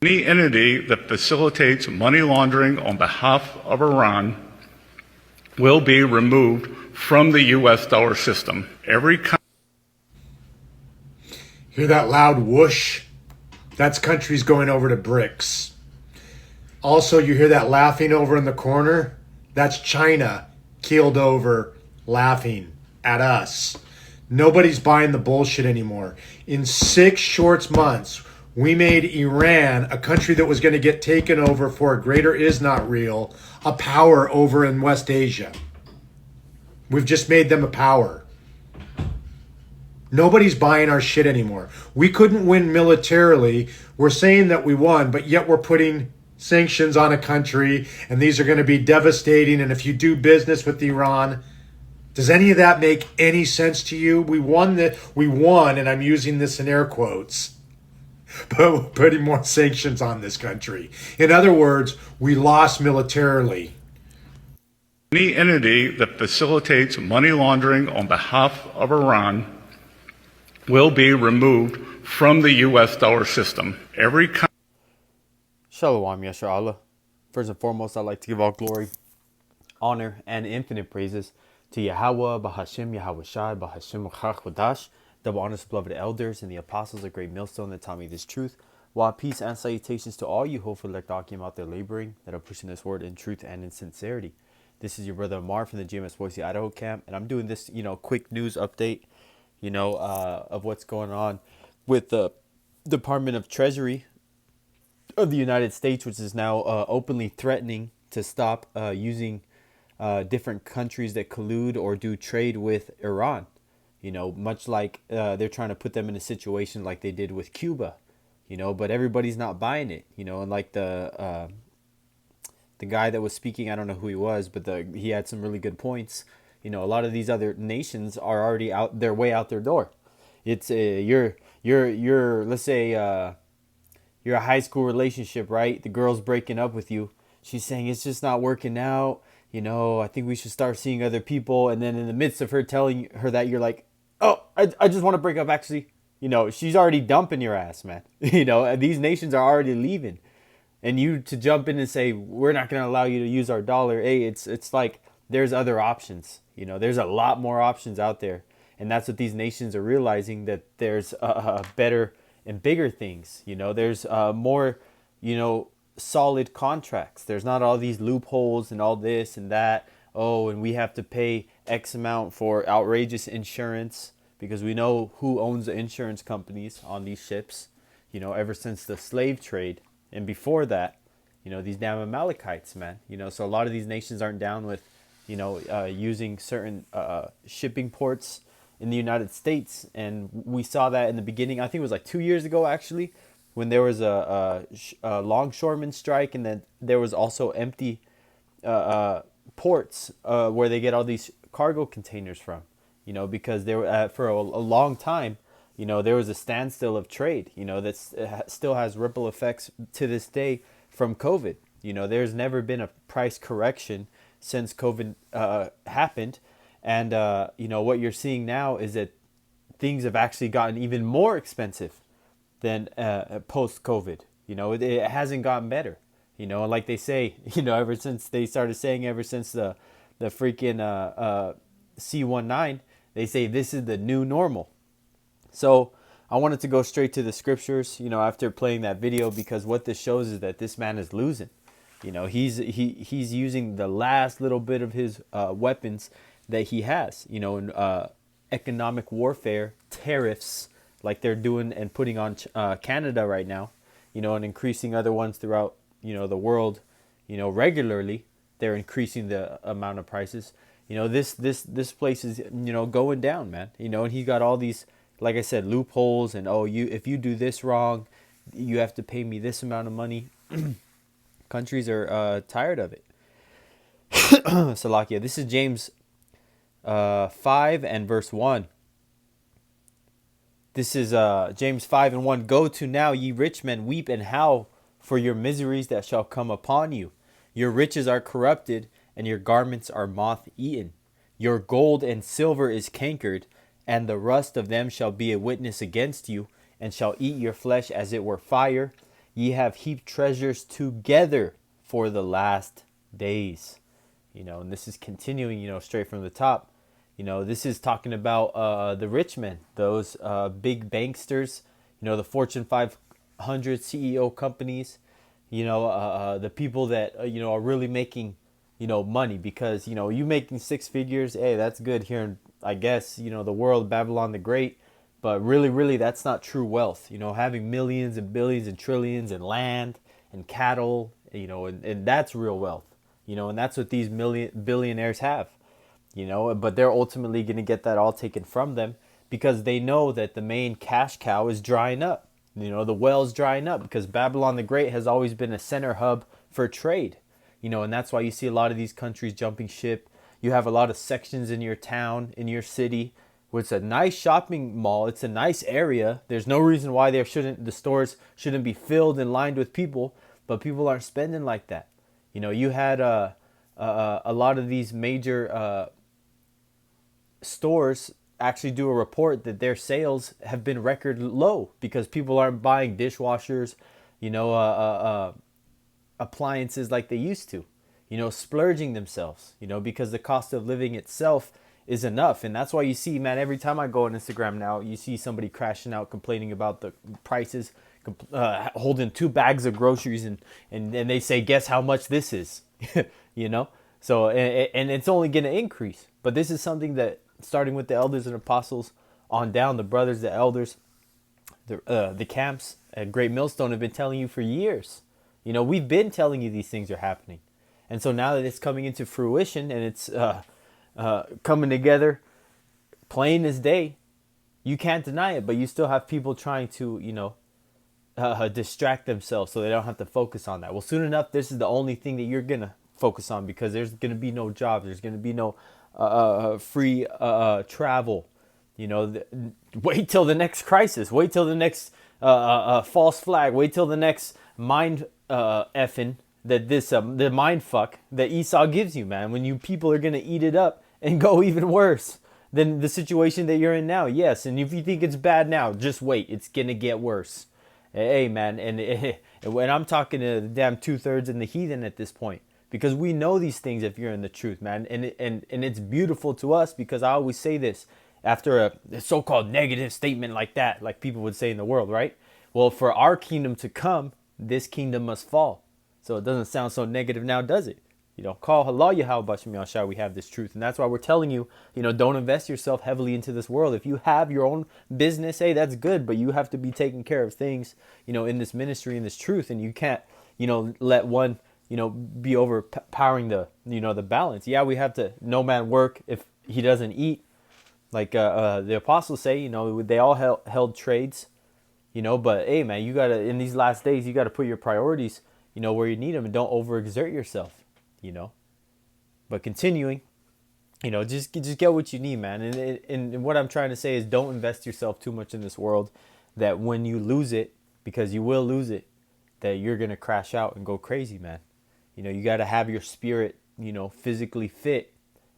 Any entity that facilitates money laundering on behalf of Iran will be removed from the U.S. dollar system. Hear that loud whoosh? That's countries going over to BRICS. Also, you hear that laughing over in the corner? That's China keeled over, laughing at us. Nobody's buying the bullshit anymore. In 6 short months, we made Iran, a country that was going to get taken over for a greater is not real, a power over in West Asia. We've just made them a power. Nobody's buying our shit anymore. We couldn't win militarily. We're saying that we won, but yet we're putting sanctions on a country, and these are going to be devastating. And if you do business with Iran, does any of that make any sense to you? We won, and I'm using this in air quotes, but we're putting more sanctions on this country. In other words, we lost militarily. Any entity that facilitates money laundering on behalf of Iran will be removed from the U.S. dollar system. Shalom, Yashar Allah. First and foremost, I'd like to give all glory, honor, and infinite praises to Yahweh, Bahashim, Yahweh Shai, Bahashim, Chachwadash, double honors, beloved elders, and the apostles of Great Millstone that taught me this truth. While peace and salutations to all you hopeful elect Akim out there laboring, that are pushing this word in truth and in sincerity. This is your brother Amar from the GMS Boise, Idaho camp, and I'm doing this, quick news update, of what's going on with the Department of Treasury of the United States, which is now openly threatening to stop using different countries that collude or do trade with Iran. Much like they're trying to put them in a situation like they did with Cuba, but everybody's not buying it, and like the guy that was speaking, I don't know who he was, but he had some really good points. A lot of these other nations are already out their way out their door. It's you're let's say you're a high school relationship, right? The girl's breaking up with you. She's saying it's just not working out. I think we should start seeing other people. And then in the midst of her telling her that, you're like, oh, I just want to break up. Actually, she's already dumping your ass, man. These nations are already leaving. And you to jump in and say, we're not going to allow you to use our dollar. Hey, it's like there's other options. There's a lot more options out there. And that's what these nations are realizing, that there's better and bigger things. There's more, solid contracts. There's not all these loopholes and all this and that. Oh, and we have to pay X amount for outrageous insurance, because we know who owns the insurance companies on these ships, ever since the slave trade. And before that, these damn Amalekites, man. So a lot of these nations aren't down with, using certain shipping ports in the United States. And we saw that in the beginning. I think it was like 2 years ago, actually, when there was a longshoreman strike, and then there was also empty ports where they get all these cargo containers from, because they were for a long time, there was a standstill of trade, that still has ripple effects to this day from COVID. There's never been a price correction since COVID happened. And, what you're seeing now is that things have actually gotten even more expensive than post-COVID. It hasn't gotten better. Like they say, ever since the freaking C-19, they say this is the new normal. So I wanted to go straight to the scriptures, after playing that video, because what this shows is that this man is losing. He's using the last little bit of his weapons that he has, in economic warfare, tariffs, like they're doing and putting on Canada right now, and increasing other ones throughout, the world, regularly. They're increasing the amount of prices. This place is, going down, man. And he's got all these, like I said, loopholes, and if you do this wrong, you have to pay me this amount of money. Countries are tired of it. Salakia. This is James 5 and verse 1. This is James 5 and 1. Go to now, ye rich men, weep and howl for your miseries that shall come upon you. Your riches are corrupted, and your garments are moth-eaten. Your gold and silver is cankered, and the rust of them shall be a witness against you, and shall eat your flesh as it were fire. Ye have heaped treasures together for the last days. And this is continuing, straight from the top. This is talking about the rich men, those big banksters, the Fortune 500 CEO companies, the people that, are really making, money because, you making six figures. Hey, that's good here in, I guess, the world, Babylon the Great. But really, really, that's not true wealth. Having millions and billions and trillions and land and cattle, and that's real wealth. And that's what these billionaires have. But they're ultimately going to get that all taken from them because they know that the main cash cow is drying up. The well's drying up because Babylon the Great has always been a center hub for trade. And that's why you see a lot of these countries jumping ship. You have a lot of sections in your town, in your city, where it's a nice shopping mall. It's a nice area. There's no reason why the stores shouldn't be filled and lined with people, but people aren't spending like that. You had a lot of these major stores actually do a report that their sales have been record low because people aren't buying dishwashers, appliances like they used to, splurging themselves, because the cost of living itself is enough. And that's why you see, man, every time I go on Instagram now, you see somebody crashing out, complaining about the prices, holding 2 bags of groceries and they say, guess how much this is, So, and it's only going to increase. But this is something that, starting with the elders and apostles on down, the brothers, the elders, the camps at Great Millstone have been telling you for years. We've been telling you these things are happening. And so now that it's coming into fruition and it's coming together plain as day, you can't deny it. But you still have people trying to, distract themselves so they don't have to focus on that. Well, soon enough, this is the only thing that you're going to focus on because there's going to be no jobs. There's going to be no free travel. Wait till the next crisis. Wait till the next false flag. Wait till the next mind effing that the mind fuck that Esau gives you, man. When you people are going to eat it up and go even worse than the situation that you're in now. Yes, and if you think it's bad now, just wait. It's going to get worse. Hey, man, and when I'm talking to the damn 2/3 and the heathen at this point, because we know these things if you're in the truth, man. And it's beautiful to us because I always say this after a so-called negative statement like that, like people would say in the world, right? Well, for our kingdom to come, this kingdom must fall. So it doesn't sound so negative now, does it? Call Allah Yahweh Bashem Yahshua, we have this truth. And that's why we're telling you, don't invest yourself heavily into this world. If you have your own business, hey, that's good. But you have to be taking care of things, in this ministry, in this truth. And you can't, let one be overpowering the balance. Yeah, we have to, no man work if he doesn't eat. Like the apostles say, they all held trades, but hey, man, you got to, in these last days, you got to put your priorities, where you need them and don't overexert yourself, But continuing, just get what you need, man. And what I'm trying to say is don't invest yourself too much in this world that when you lose it, because you will lose it, that you're going to crash out and go crazy, man. You got to have your spirit, physically fit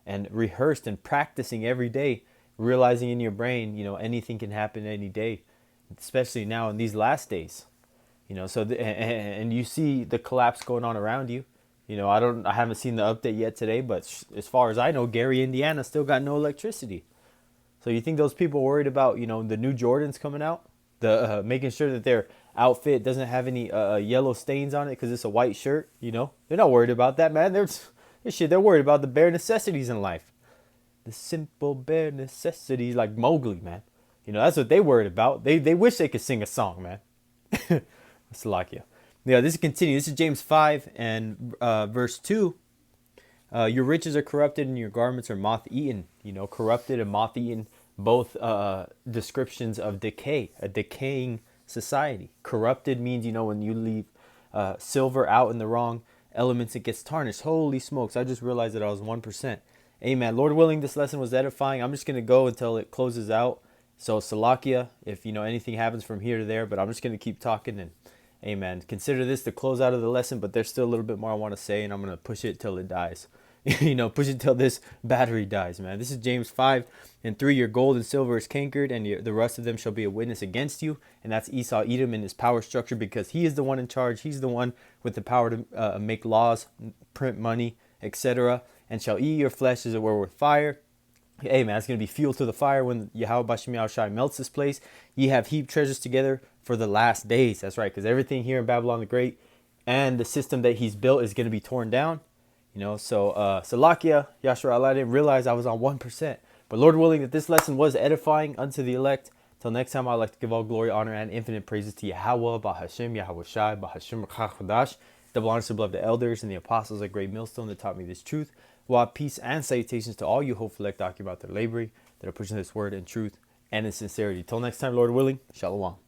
and rehearsed and practicing every day, realizing in your brain, anything can happen any day, especially now in these last days, so and you see the collapse going on around you. I haven't seen the update yet today, but as far as I know, Gary, Indiana still got no electricity. So you think those people are worried about, the new Jordans coming out, the making sure that their outfit doesn't have any yellow stains on it because it's a white shirt? They're not worried about that, man. They're worried about the bare necessities in life, the simple bare necessities, like Mowgli, man. That's what they worried about. They wish they could sing a song, man. Salakia. Yeah, this continues. This is James 5 and verse 2. Your riches are corrupted and your garments are moth-eaten. Corrupted and moth-eaten, both descriptions of decay, a decaying society. Corrupted means, when you leave silver out in the wrong elements, it gets tarnished. Holy smokes, I just realized that I was 1%. Amen. Lord willing, this lesson was edifying. I'm just going to go until it closes out. So Salakia, if anything happens from here to there, but I'm just going to keep talking and amen. Consider this the close out of the lesson, but there's still a little bit more I want to say, and I'm going to push it till it dies. push it till this battery dies, man. This is James 5:3. Your gold and silver is cankered, and the rest of them shall be a witness against you. And that's Esau Edom in his power structure, because he is the one in charge. He's the one with the power to make laws, print money, etc. And shall eat your flesh as it were with fire. Hey, man, it's going to be fuel to the fire when Yahweh Bashem Yahushai melts this place. Ye have heaped treasures together for the last days. That's right, because everything here in Babylon the Great and the system that he's built is going to be torn down. So Salakia, Yashar Allah, I didn't realize I was on 1%. But Lord willing that this lesson was edifying unto the elect. Till next time, I'd like to give all glory, honor, and infinite praises to Yahweh, Bahashem, Yahweh Shai, Bahashem, Chachadash. Double honors to beloved elders and the apostles at Great Millstone that taught me this truth. While peace and salutations to all you hopeful elect about their laboring that are pushing this word in truth and in sincerity. Till next time, Lord willing, Shalom.